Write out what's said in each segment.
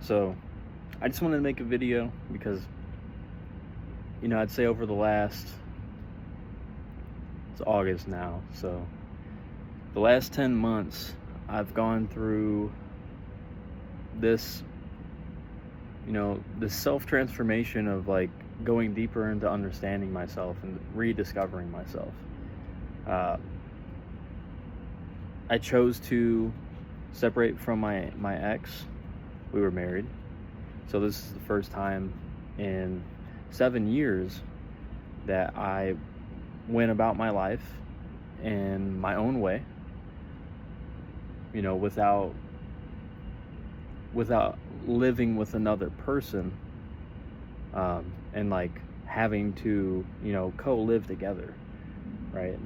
So I just wanted to make a video because, I'd say over the last, it's August now, so the last 10 months, I've gone through this, this self-transformation of like going deeper into understanding myself and rediscovering myself. I chose to separate from my ex. We were married. So this is the first time in 7 years that I went about my life in my own way, without living with another person, and like having to, co-live together, right?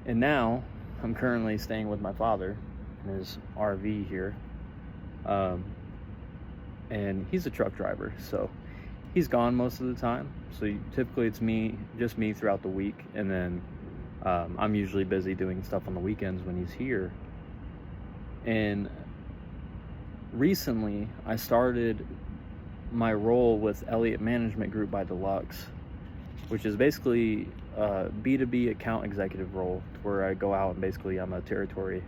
And now I'm currently staying with my father in his RV here. And he's a truck driver, so he's gone most of the time. So typically it's just me throughout the week, and then I'm usually busy doing stuff on the weekends when he's here. And recently I started my role with Eliot Management Group by Deluxe, which is basically a B2B account executive role, where I go out and basically I'm a territory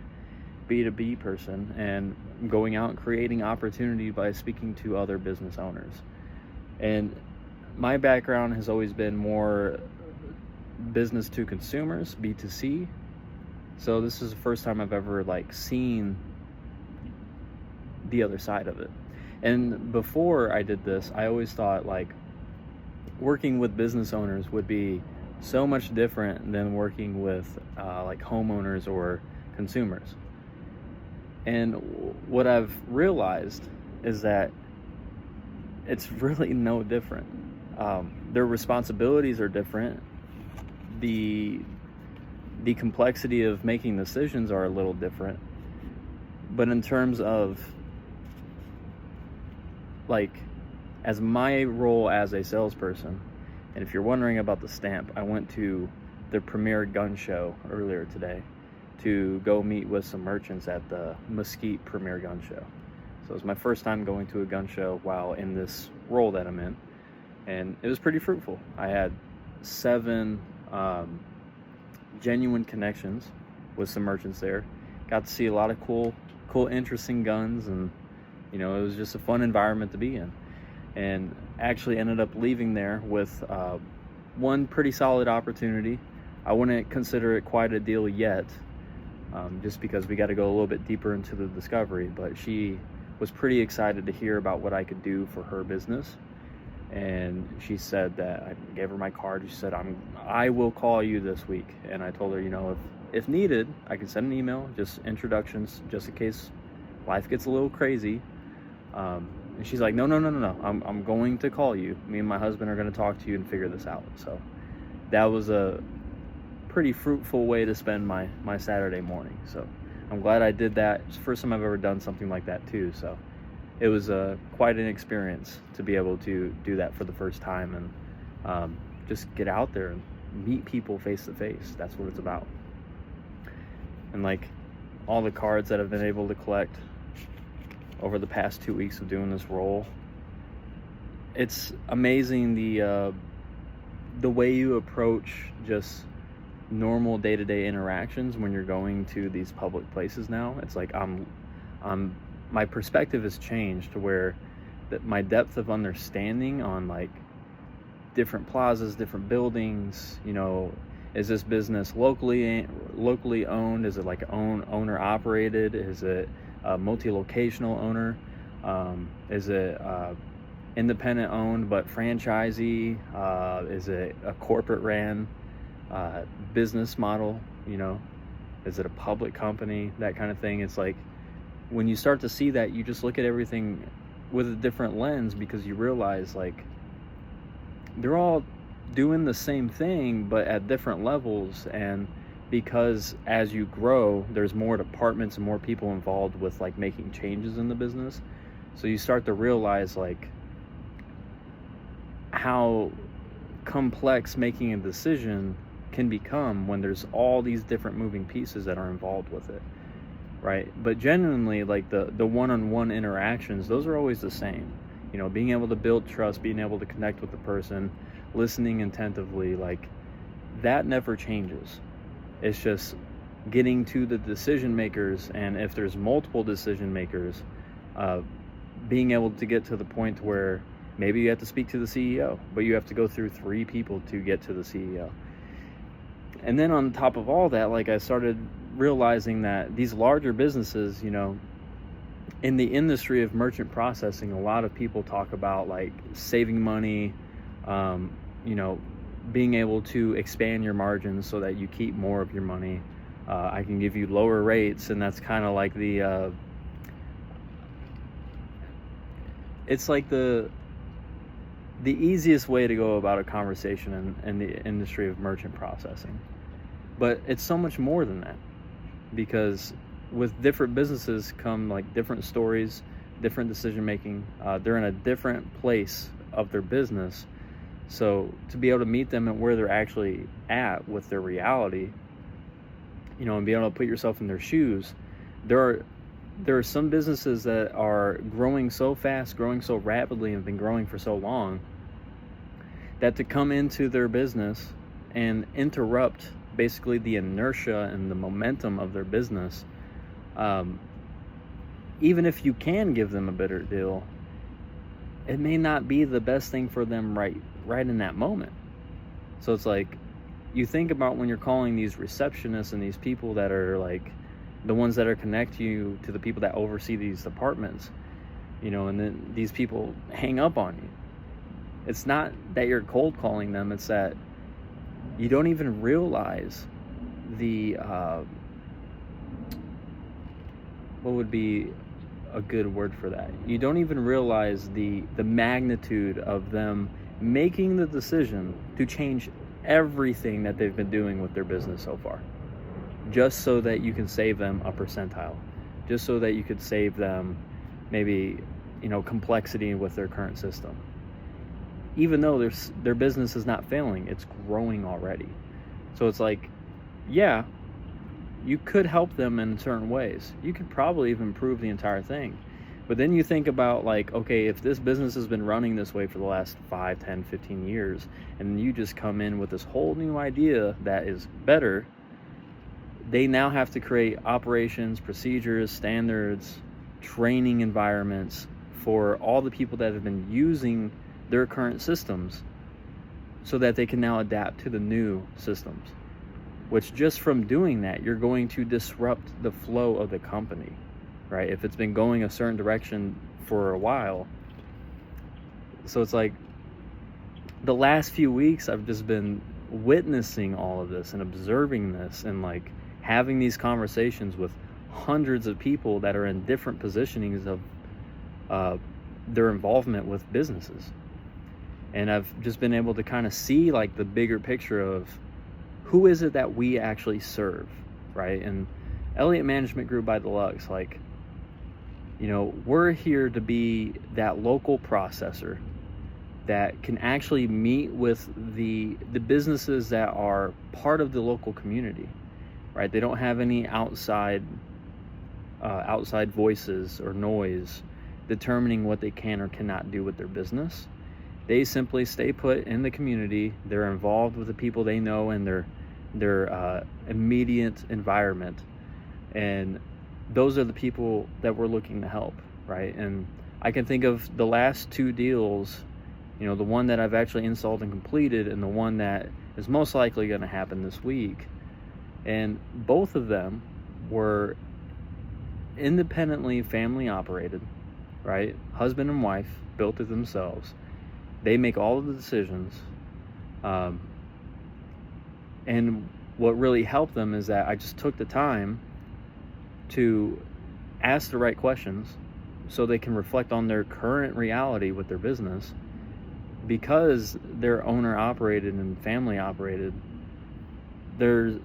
B2B person, and going out and creating opportunity by speaking to other business owners. And my background has always been more business to consumers, B2C. So this is the first time I've ever like seen the other side of it. And before I did this, I always thought like working with business owners would be so much different than working with like homeowners or consumers. And what I've realized is that it's really no different. Their responsibilities are different. The complexity of making decisions are a little different. But in terms of like, as my role as a salesperson, and if you're wondering about the stamp, I went to the Premier Gun Show earlier today to go meet with some merchants at the Mesquite Premier Gun Show. So it was my first time going to a gun show while in this role that I'm in, and it was pretty fruitful. I had 7 genuine connections with some merchants there. Got to see a lot of cool, interesting guns, and it was just a fun environment to be in. And actually ended up leaving there with one pretty solid opportunity. I wouldn't consider it quite a deal yet, just because we got to go a little bit deeper into the discovery, but she was pretty excited to hear about what I could do for her business. And she said that, I gave her my card. She said, I will call you this week. And I told her, if needed, I can send an email, just introductions, just in case life gets a little crazy. And she's like, no, I'm going to call you. Me and my husband are going to talk to you and figure this out. So that was a pretty fruitful way to spend my Saturday morning. So I'm glad I did that. It's the first time I've ever done something like that too. So it was quite an experience to be able to do that for the first time, and just get out there and meet people face to face. That's what it's about. And like all the cards that I've been able to collect over the past 2 weeks of doing this role, it's amazing the way you approach just normal day-to-day interactions when you're going to these public places now. It's like my perspective has changed to where that my depth of understanding on like different plazas, different buildings, is this business locally owned? Is it like owner operated? Is it a multi-locational owner? Is it independent owned but franchisee? Is it a corporate ran business model? Is it a public company? That kind of thing. It's like when you start to see that, you just look at everything with a different lens, because you realize like they're all doing the same thing but at different levels. And because as you grow, there's more departments and more people involved with like making changes in the business, so you start to realize like how complex making a decision can become when there's all these different moving pieces that are involved with it, right? But genuinely, like the one-on-one interactions, those are always the same. Being able to build trust, being able to connect with the person, listening attentively, like that never changes. It's just getting to the decision makers, and if there's multiple decision makers, uh, being able to get to the point where maybe you have to speak to the CEO, but you have to go through 3 people to get to the CEO. And then on top of all that, like I started realizing that these larger businesses, in the industry of merchant processing, a lot of people talk about like saving money, um, you know, being able to expand your margins so that you keep more of your money. I can give you lower rates, and that's kind of like it's like the easiest way to go about a conversation in the industry of merchant processing. But it's so much more than that, because with different businesses come like different stories, different decision making. They're in a different place of their business. So to be able to meet them at where they're actually at with their reality, and be able to put yourself in their shoes, there are some businesses that are growing so fast, growing so rapidly, and have been growing for so long, that to come into their business and interrupt basically the inertia and the momentum of their business, even if you can give them a better deal, it may not be the best thing for them right in that moment. So it's like, you think about when you're calling these receptionists and these people that are like the ones that are connect you to the people that oversee these departments, and then these people hang up on you. It's not that you're cold calling them, it's that you don't even realize the what would be a good word for that? You don't even realize the magnitude of them making the decision to change everything that they've been doing with their business so far, just so that you can save them a percentile, just so that you could save them maybe complexity with their current system, even though their business is not failing, it's growing already. So it's like, yeah, you could help them in certain ways. You could probably even improve the entire thing. But then you think about like, okay, if this business has been running this way for the last 5, 10, 15 years, and you just come in with this whole new idea that is better, they now have to create operations, procedures, standards, training environments for all the people that have been using their current systems, so that they can now adapt to the new systems, which just from doing that, you're going to disrupt the flow of the company, right? If it's been going a certain direction for a while. So it's like the last few weeks I've just been witnessing all of this and observing this and like having these conversations with hundreds of people that are in different positionings of their involvement with businesses. And I've just been able to kind of see like the bigger picture of who is it that we actually serve, right? And Eliot Management Group by Deluxe, like, we're here to be that local processor that can actually meet with the businesses that are part of the local community, right? They don't have any outside voices or noise determining what they can or cannot do with their business. They simply stay put in the community. They're involved with the people they know in their immediate environment, and those are the people that we're looking to help, right? And I can think of the last 2 deals, the one that I've actually installed and completed, and the one that is most likely going to happen this week. And both of them were independently family operated, right? Husband and wife built it themselves. They make all of the decisions. And what really helped them is that I just took the time to ask the right questions so they can reflect on their current reality with their business. Because they're owner operated and family operated, you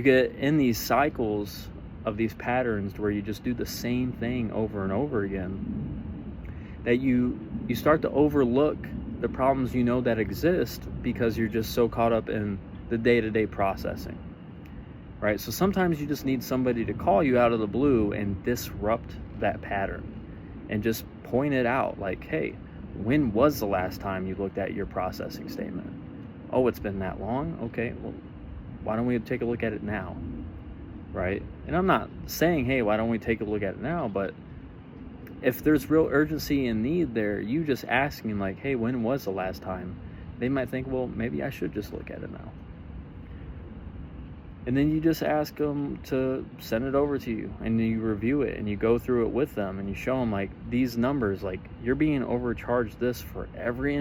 get in these cycles of these patterns where you just do the same thing over and over again, that you start to overlook the problems that exist because you're just so caught up in the day-to-day processing. right? So sometimes you just need somebody to call you out of the blue and disrupt that pattern and just point it out, like, hey, when was the last time you looked at your processing statement? Oh, it's been that long? Okay, well, why don't we take a look at it now, right? And I'm not saying, hey, why don't we take a look at it now? But if there's real urgency and need there, you just asking, like, hey, when was the last time? They might think, well, maybe I should just look at it now. And then you just ask them to send it over to you, and you review it, and you go through it with them, and you show them, like, these numbers, like, you're being overcharged this for every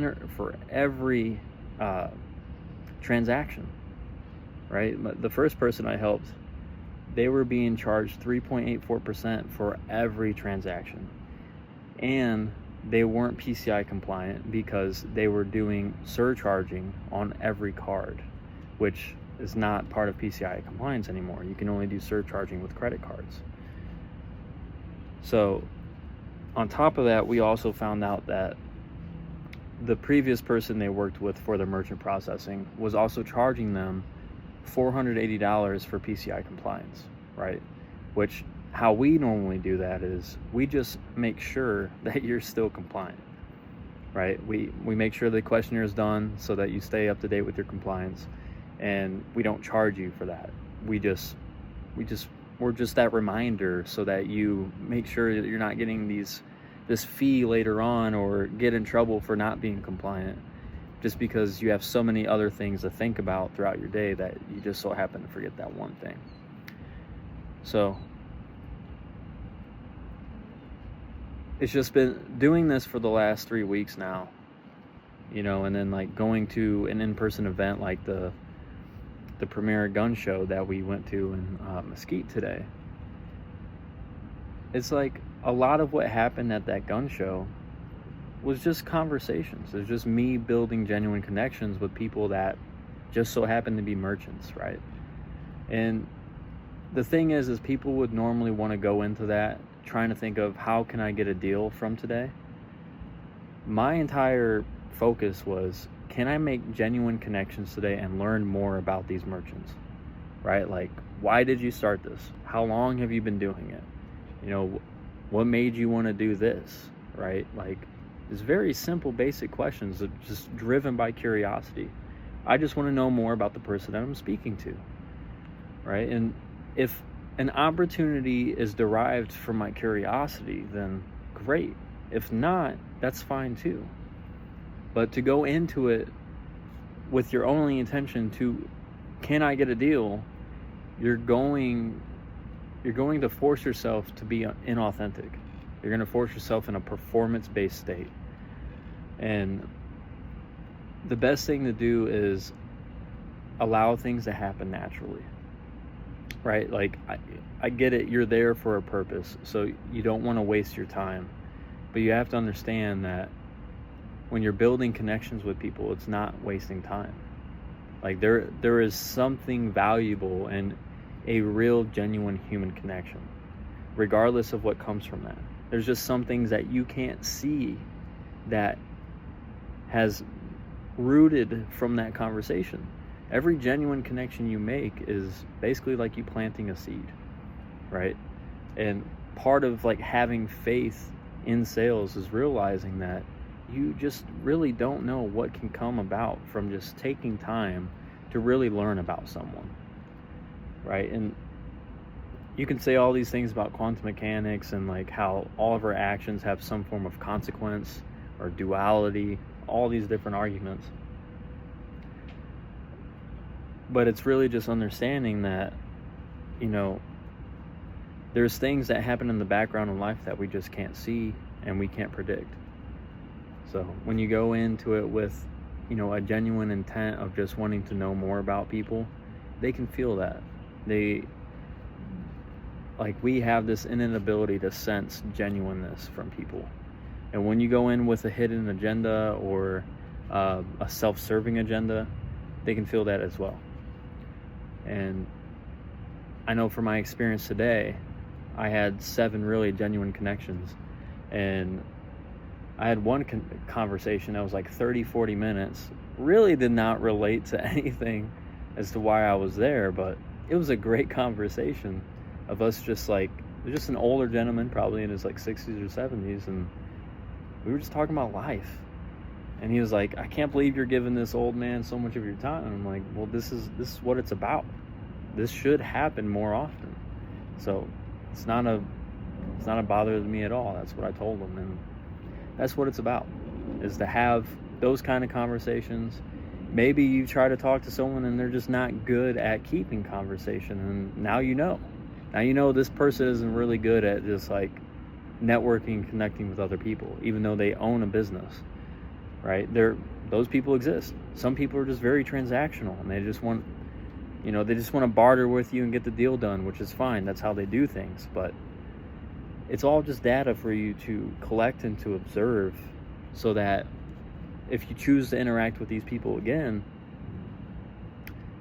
transaction, right? But the first person I helped, they were being charged 3.84% for every transaction, and they weren't PCI compliant because they were doing surcharging on every card, which is not part of PCI compliance anymore. You can only do surcharging with credit cards. So on top of that, we also found out that the previous person they worked with for the merchant processing was also charging them $480 for PCI compliance, right? Which, how we normally do that is we just make sure that you're still compliant, right? We make sure the questionnaire is done so that you stay up to date with your compliance, and we don't charge you for that. We're just that reminder so that you make sure that you're not getting this fee later on or get in trouble for not being compliant, just because you have so many other things to think about throughout your day that you just so happen to forget that one thing. So it's just been doing this for the last 3 weeks now, and then like going to an in-person event like the premier gun show that we went to in Mesquite today. It's like a lot of what happened at that gun show was just conversations. It's just me building genuine connections with people that just so happen to be merchants, right? And the thing is people would normally want to go into that trying to think of, how can I get a deal from today? My entire focus was, can I make genuine connections today and learn more about these merchants, right? Like, why did you start this? How long have you been doing it? What made you want to do this, right? Like, it's very simple, basic questions that just driven by curiosity. I just want to know more about the person that I'm speaking to, right? And if an opportunity is derived from my curiosity, then great. If not, that's fine too. But to go into it with your only intention to, can I get a deal? You're going to force yourself to be inauthentic. You're going to force yourself in a performance-based state. And the best thing to do is allow things to happen naturally, right? Like, I get it. You're there for a purpose, so you don't want to waste your time. But you have to understand that when you're building connections with people, it's not wasting time. Like, there is something valuable in a real, genuine human connection, regardless of what comes from that. There's just some things that you can't see that has rooted from that conversation. Every genuine connection you make is basically like you planting a seed, right? And part of like having faith in sales is realizing that you just really don't know what can come about from just taking time to really learn about someone, right? And you can say all these things about quantum mechanics and like how all of our actions have some form of consequence or duality, all these different arguments. But it's really just understanding that, there's things that happen in the background of life that we just can't see and we can't predict. So when you go into it with, a genuine intent of just wanting to know more about people, they can feel that. We have this innate ability to sense genuineness from people. And when you go in with a hidden agenda or a self-serving agenda, they can feel that as well. And I know from my experience today, I had 7 really genuine connections, and I had one conversation that was like 30-40 minutes, really did not relate to anything as to why I was there, but it was a great conversation of us just an older gentleman, probably in his like 60s or 70s, and we were just talking about life. And he was like, I can't believe you're giving this old man so much of your time. And I'm like, well, this is what it's about. This should happen more often. So it's not a bother to me at all. That's what I told him, and that's what it's about, is to have those kind of conversations. Maybe you try to talk to someone and they're just not good at keeping conversation, and now you know this person isn't really good at just like networking, connecting with other people, even though they own a business, right? Those people exist. Some people are just very transactional, and they just want to barter with you and get the deal done, which is fine. That's how they do things. But it's all just data for you to collect and to observe, so that if you choose to interact with these people again,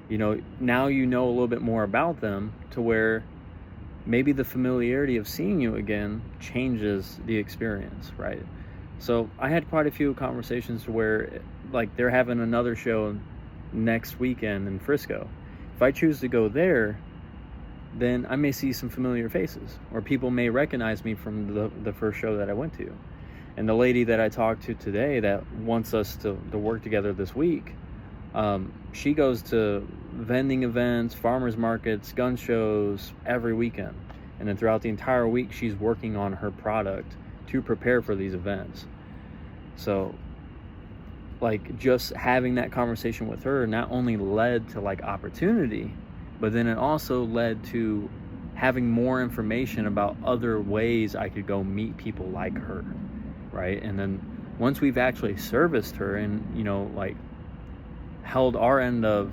now you know a little bit more about them, to where maybe the familiarity of seeing you again changes the experience, right? So I had quite a few conversations to where, like, they're having another show next weekend in Frisco. If I choose to go there, then I may see some familiar faces, or people may recognize me from the first show that I went to. And the lady that I talked to today that wants us to work together this week, she goes to vending events, farmers markets, gun shows every weekend. And then throughout the entire week, she's working on her product to prepare for these events. So, like, just having that conversation with her not only led to like opportunity, but then it also led to having more information about other ways I could go meet people like her, right? And then once we've actually serviced her and, like, held our end of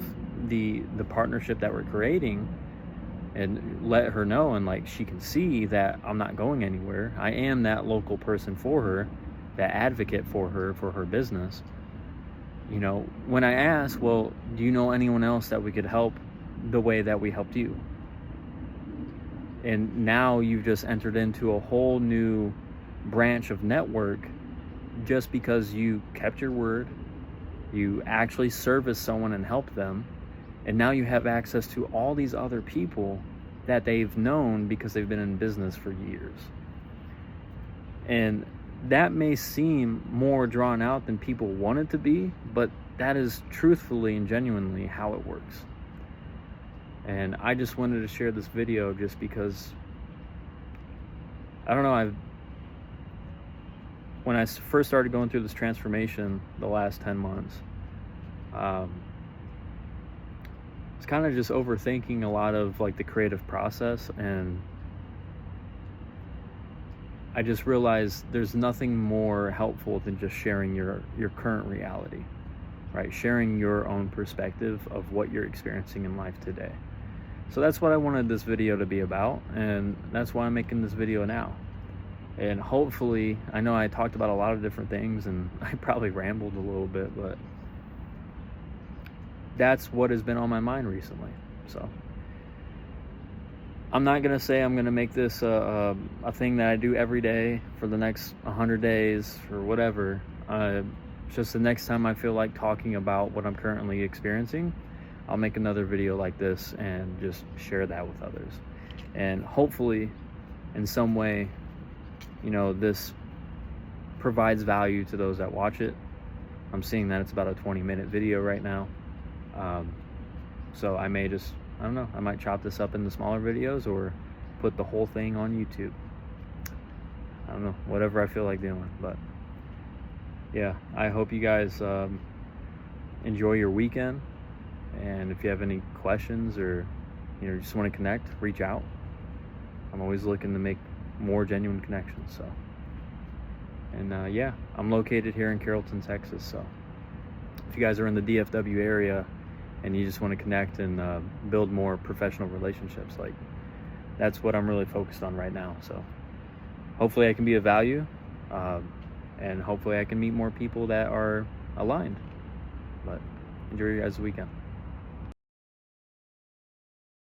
the partnership that we're creating, and let her know, and like she can see that I'm not going anywhere. I am that local person for her, that advocate for her business. When I ask, well, do you know anyone else that we could help the way that we helped you? And now you've just entered into a whole new branch of network, just because you kept your word, you actually serviced someone and helped them, and now you have access to all these other people that they've known because they've been in business for years. And that may seem more drawn out than people want it to be, but that is truthfully and genuinely how it works. And I just wanted to share this video just because, I don't know, when I first started going through this transformation the last 10 months, it's kind of just overthinking a lot of like the creative process, and I just realized there's nothing more helpful than just sharing your current reality, right? Sharing your own perspective of what you're experiencing in life today. So that's what I wanted this video to be about, and that's why I'm making this video now. And hopefully, I know I talked about a lot of different things, and I probably rambled a little bit, but that's what has been on my mind recently. So I'm not gonna say I'm gonna make this a thing that I do every day for the next 100 days or whatever. Just the next time I feel like talking about what I'm currently experiencing, I'll make another video like this and just share that with others. And hopefully, in some way, this provides value to those that watch it. I'm seeing that it's about a 20-minute video right now. So I may just, I don't know, I might chop this up into smaller videos or put the whole thing on YouTube. I don't know, whatever I feel like doing. But yeah, I hope you guys enjoy your weekend. And if you have any questions or just want to connect, reach out. I'm always looking to make more genuine connections. So, and yeah, I'm located here in Carrollton, Texas. So if you guys are in the DFW area and you just want to connect and build more professional relationships, like, that's what I'm really focused on right now. So hopefully I can be of value, and hopefully I can meet more people that are aligned. But enjoy your guys' weekend.